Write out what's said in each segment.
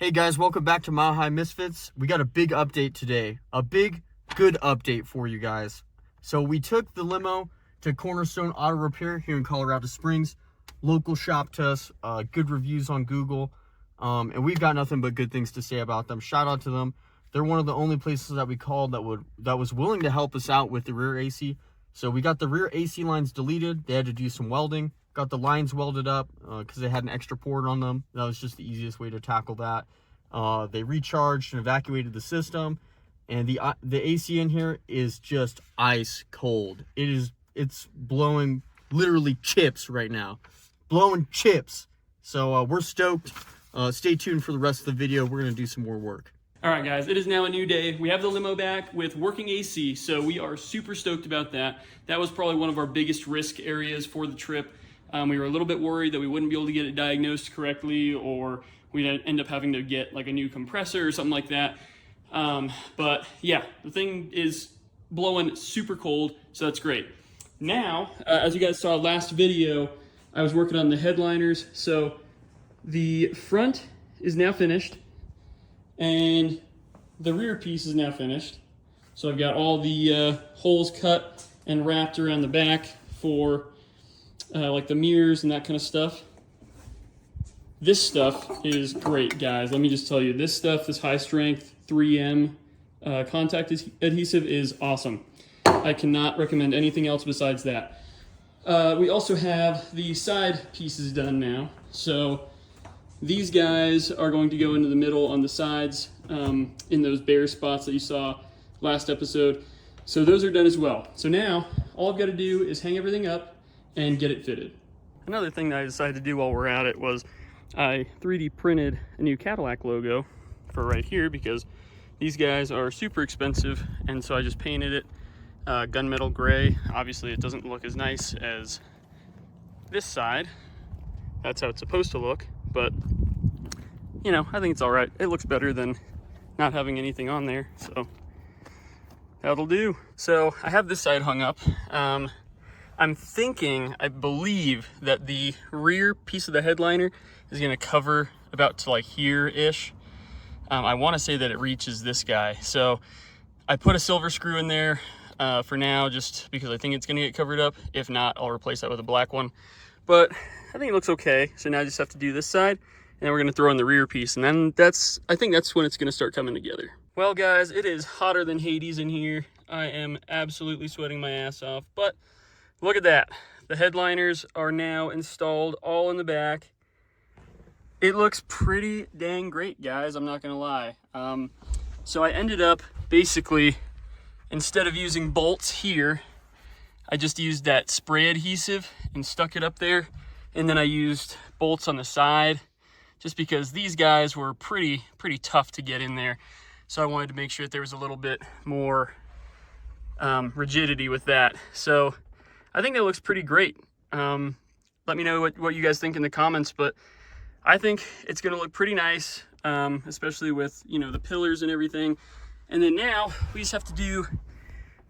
Hey guys, welcome back to Mile High Misfits. We got a big update today. A big, good update for you guys. So we took the limo to Cornerstone Auto Repair here in Colorado Springs. Local shop to us, good reviews on Google. And we've got nothing but good things to say about them. Shout out to them. They're one of the only places that we called that was willing to help us out with the rear AC. So we got the rear AC lines deleted. They had to do some welding. Got the lines welded up because they had an extra port on them. That was just the easiest way to tackle that. They recharged and evacuated the system, and the AC in here is just ice cold. It's blowing literally chips right now, blowing chips. So we're stoked. Stay tuned for the rest of the video. We're gonna do some more work. All right, guys, it is now a new day. We have the limo back with working AC, so we are super stoked about that. That was probably one of our biggest risk areas for the trip. We were a little bit worried that we wouldn't be able to get it diagnosed correctly, or we'd end up having to get like a new compressor or something like that. But yeah, the thing is blowing super cold, so that's great. Now, as you guys saw last video, I was working on the headliners. So the front is now finished, and the rear piece is now finished. So I've got all the holes cut and wrapped around the back for like the mirrors and that kind of stuff. This stuff is great, guys. Let me just tell you, this stuff, this high strength 3M contact adhesive is awesome. I cannot recommend anything else besides that. We also have the side pieces done now. So these guys are going to go into the middle on the sides in those bare spots that you saw last episode. So those are done as well. So now all I've got to do is hang everything up and get it fitted. Another thing that I decided to do while we're at it was I 3D printed a new Cadillac logo for right here because these guys are super expensive, and so I just painted it gunmetal gray. Obviously it doesn't look as nice as this side. That's how it's supposed to look, but you know, I think it's all right. It looks better than not having anything on there, so that'll do. So I have this side hung up. I'm thinking, I believe that the rear piece of the headliner is gonna cover about to like here-ish. I wanna say that it reaches this guy. So I put a silver screw in there for now, just because I think it's gonna get covered up. If not, I'll replace that with a black one. But I think it looks okay. So now I just have to do this side, and then we're gonna throw in the rear piece. And then I think that's when it's gonna start coming together. Well guys, it is hotter than Hades in here. I am absolutely sweating my ass off, but look at that. The headliners are now installed all in the back. It looks pretty dang great, guys. I'm not gonna lie. So I ended up basically, instead of using bolts here, I just used that spray adhesive and stuck it up there. And then I used bolts on the side just because these guys were pretty tough to get in there. So I wanted to make sure that there was a little bit more rigidity with that. So I think that looks pretty great. Let me know what you guys think in the comments, but I think it's gonna look pretty nice, especially with, you know, the pillars and everything. And then now we just have to do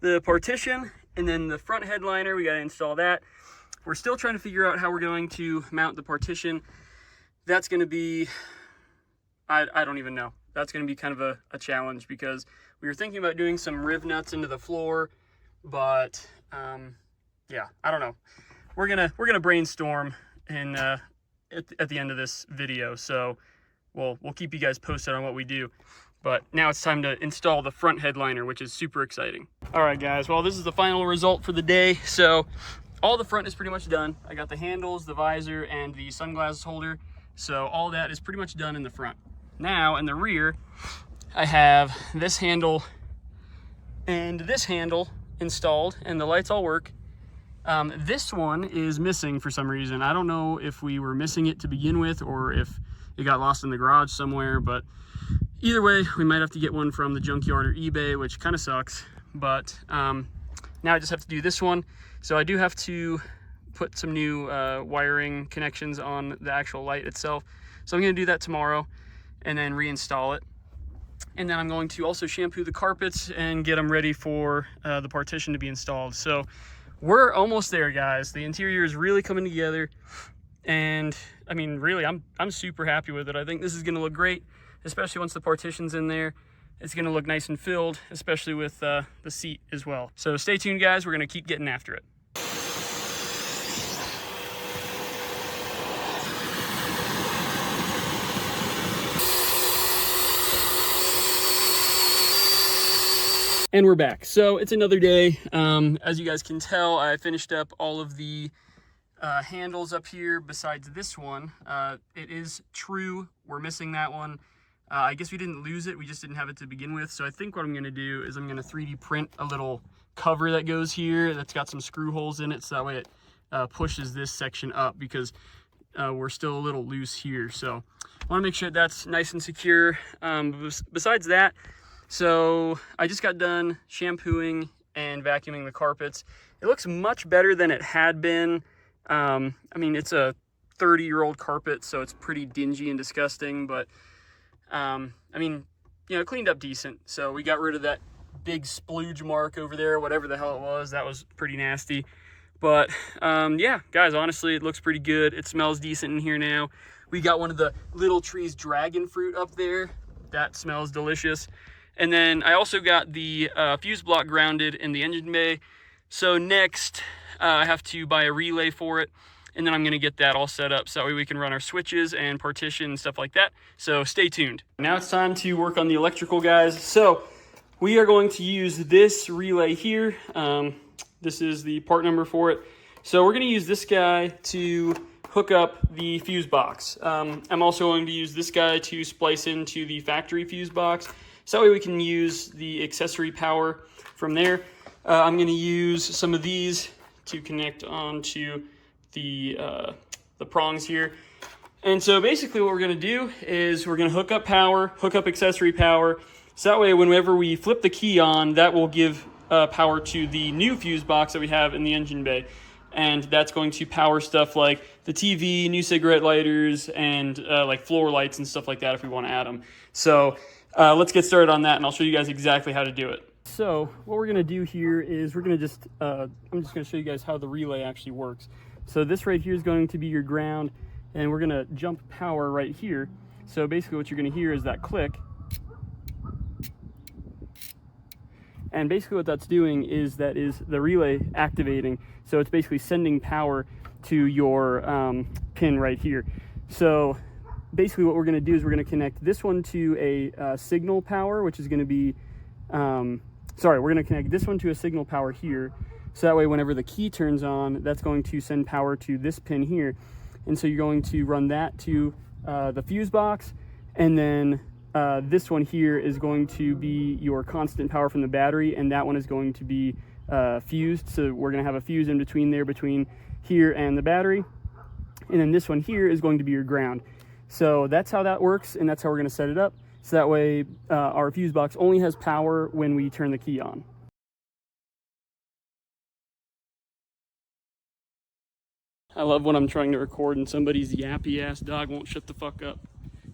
the partition, and then the front headliner, we gotta install that. We're still trying to figure out how we're going to mount the partition. That's gonna be, I don't even know. That's gonna be kind of a challenge, because we were thinking about doing some riv nuts into the floor, but yeah, I don't know. We're gonna brainstorm and at the end of this video, so we'll keep you guys posted on what we do. But now it's time to install the front headliner, which is super exciting. All right, guys. Well, this is the final result for the day. So all the front is pretty much done. I got the handles, the visor, and the sunglasses holder. So all that is pretty much done in the front. Now in the rear, I have this handle and this handle installed, and the lights all work. This one is missing for some reason. I don't know if we were missing it to begin with or if it got lost in the garage somewhere, but either way, we might have to get one from the junkyard or eBay, which kind of sucks. But now I just have to do this one. So I do have to put some new wiring connections on the actual light itself. So I'm gonna do that tomorrow and then reinstall it. And then I'm going to also shampoo the carpets and get them ready for the partition to be installed. So we're almost there, guys. The interior is really coming together, and I mean, really, I'm super happy with it. I think this is gonna look great. especially once the partition's in there. It's gonna look nice and filled, especially with the seat as well. So stay tuned, guys. We're gonna keep getting after it. And we're back. So it's another day. As you guys can tell, I finished up all of the handles up here besides this one. It is true, we're missing that one. I guess we didn't lose it, we just didn't have it to begin with. So I think what I'm gonna do is I'm gonna 3D print a little cover that goes here that's got some screw holes in it, so that way it pushes this section up, because we're still a little loose here. So I wanna make sure that's nice and secure. Besides that, so I just got done shampooing and vacuuming the carpets. It looks much better than it had been. I mean, it's a 30-year-old carpet, so it's pretty dingy and disgusting, but I mean, you know, cleaned up decent. So we got rid of that big splooge mark over there, whatever the hell it was. That was pretty nasty. But yeah, guys, honestly, it looks pretty good. It smells decent in here now. We got one of the Little Trees dragon fruit up there. That smells delicious. And then I also got the fuse block grounded in the engine bay. So next, I have to buy a relay for it, and then I'm gonna get that all set up so that way we can run our switches and partition and stuff like that. So stay tuned. Now it's time to work on the electrical, guys. So we are going to use this relay here. This is the part number for it. So we're gonna use this guy to hook up the fuse box. I'm also going to use this guy to splice into the factory fuse box, so that way we can use the accessory power from there. I'm gonna use some of these to connect onto the prongs here. And so basically what we're gonna do is we're gonna hook up power, hook up accessory power, so that way whenever we flip the key on, that will give power to the new fuse box that we have in the engine bay. And that's going to power stuff like the TV, new cigarette lighters, and like floor lights and stuff like that if we wanna add them. So let's get started on that, and I'll show you guys exactly how to do it. So what we're gonna do here is we're gonna just, I'm just gonna show you guys how the relay actually works. So this right here is going to be your ground, and we're gonna jump power right here. So basically what you're gonna hear is that click. And basically what that's doing is that is the relay activating. So it's basically sending power to your pin right here. So basically what we're gonna do is we're gonna connect this one to a signal power, which is gonna be, we're gonna connect this one to a signal power here. So that way whenever the key turns on, that's going to send power to this pin here. And so you're going to run that to the fuse box, and then this one here is going to be your constant power from the battery, and that one is going to be fused. So we're gonna have a fuse in between there, between here and the battery. And then this one here is going to be your ground. So that's how that works, and that's how we're gonna set it up. So that way our fuse box only has power when we turn the key on. I love when I'm trying to record and somebody's yappy ass dog won't shut the fuck up.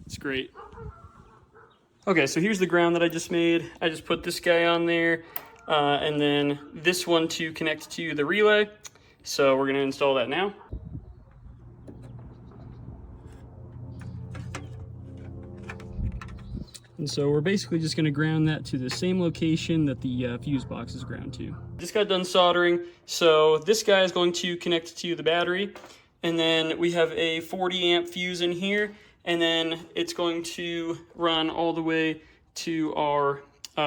It's great. Okay, so here's the ground that I just made. I just put this guy on there, and then this one to connect to the relay. So we're gonna install that now. And so we're basically just gonna ground that to the same location that the fuse box is ground to. Just got done soldering. So this guy is going to connect to the battery, and then we have a 40 amp fuse in here, and then it's going to run all the way to our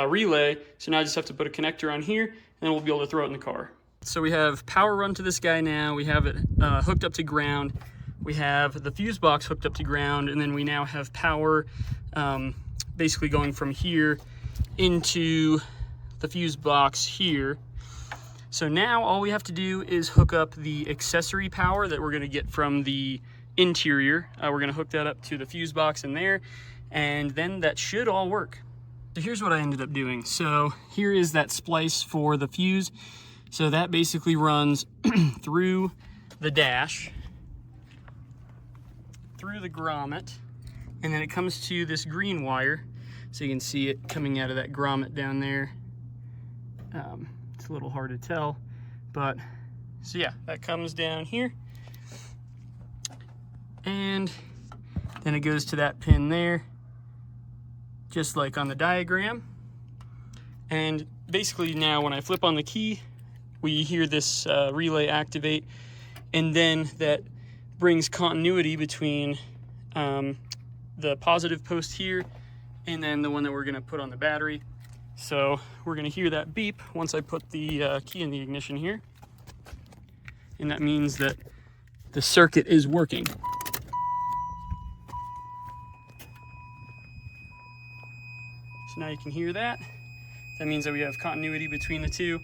relay. So now I just have to put a connector on here, and then we'll be able to throw it in the car. So we have power run to this guy now. We have it hooked up to ground. We have the fuse box hooked up to ground, and then we now have power basically going from here into the fuse box here. So now all we have to do is hook up the accessory power that we're gonna get from the interior. We're gonna hook that up to the fuse box in there, and then that should all work. So here's what I ended up doing. So here is that splice for the fuse. So that basically runs through the dash, through the grommet, and then it comes to this green wire. So you can see it coming out of that grommet down there. It's a little hard to tell, but so yeah, that comes down here, and then it goes to that pin there, just like on the diagram. And basically now when I flip on the key, we hear this relay activate, and then that brings continuity between the positive post here and then the one that we're gonna put on the battery. So we're gonna hear that beep once I put the key in the ignition here. And that means that the circuit is working. So now you can hear that. That means that we have continuity between the two.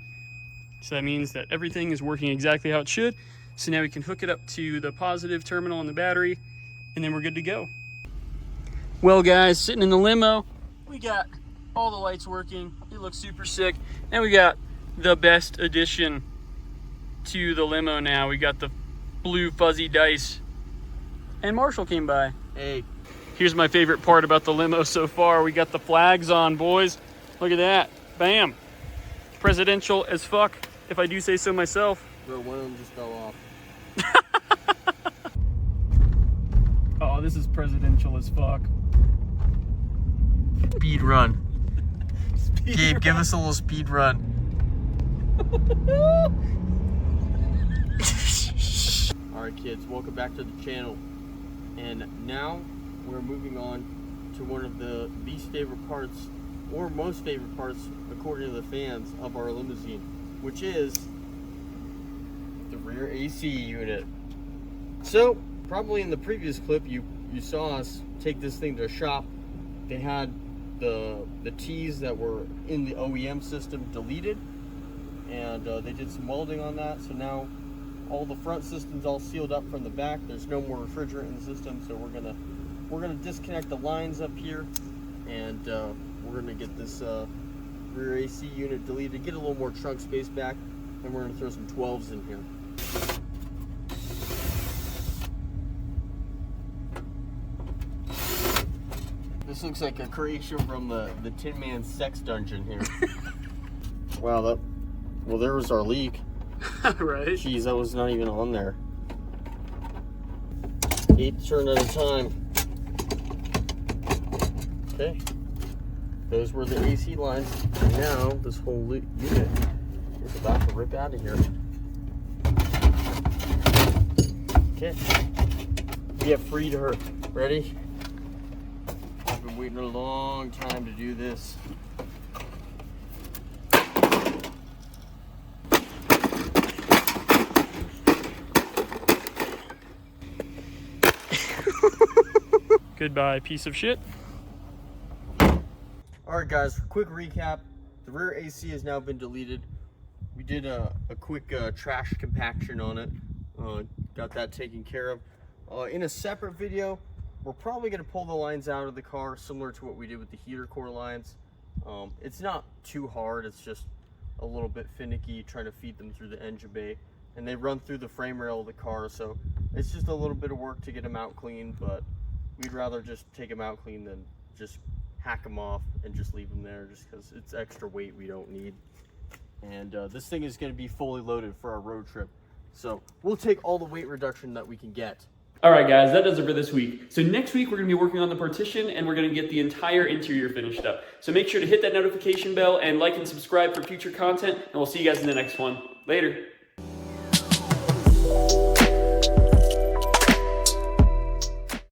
So that means that everything is working exactly how it should. So now we can hook it up to the positive terminal on the battery, and then we're good to go. Well guys, sitting in the limo, we got all the lights working. It looks super sick. And we got the best addition to the limo now. We got the blue fuzzy dice. And Marshall came by. Hey. Here's my favorite part about the limo so far. We got the flags on, boys. Look at that. Bam. Presidential as fuck, if I do say so myself. Bro, one of them just fell off. Oh, this is presidential as fuck. Speed run. Gabe, give us a little speed run. Alright kids, welcome back to the channel. And now we're moving on to one of the least favorite parts, or most favorite parts according to the fans, of our limousine, which is the rear AC unit. So probably in the previous clip you saw us take this thing to a shop. They had the T's that were in the OEM system deleted, and they did some welding on that. So now all the front system's all sealed up from the back. There's no more refrigerant in the system, so we're gonna disconnect the lines up here, and we're gonna get this rear AC unit deleted, get a little more trunk space back, and we're gonna throw some 12s in here. This looks like a creation from the Tin Man sex dungeon here. Wow, well, there was our leak. Right. Jeez, that was not even on there. 8 turn at a time. Okay. Those were the AC lines. And now this whole unit is about to rip out of here. Okay. We have freed her. Ready? I've been waiting a long time to do this. Goodbye, piece of shit. Alright guys, quick recap. The rear AC has now been deleted. We did a quick trash compaction on it. Got that taken care of. In a separate video, we're probably going to pull the lines out of the car, similar to what we did with the heater core lines. It's not too hard, it's just a little bit finicky trying to feed them through the engine bay. And they run through the frame rail of the car, so it's just a little bit of work to get them out clean, but we'd rather just take them out clean than just hack them off and just leave them there, just because it's extra weight we don't need. And this thing is going to be fully loaded for our road trip, so we'll take all the weight reduction that we can get. All right, guys, that does it for this week. So next week, we're going to be working on the partition, and we're going to get the entire interior finished up. So make sure to hit that notification bell and like and subscribe for future content, and we'll see you guys in the next one. Later.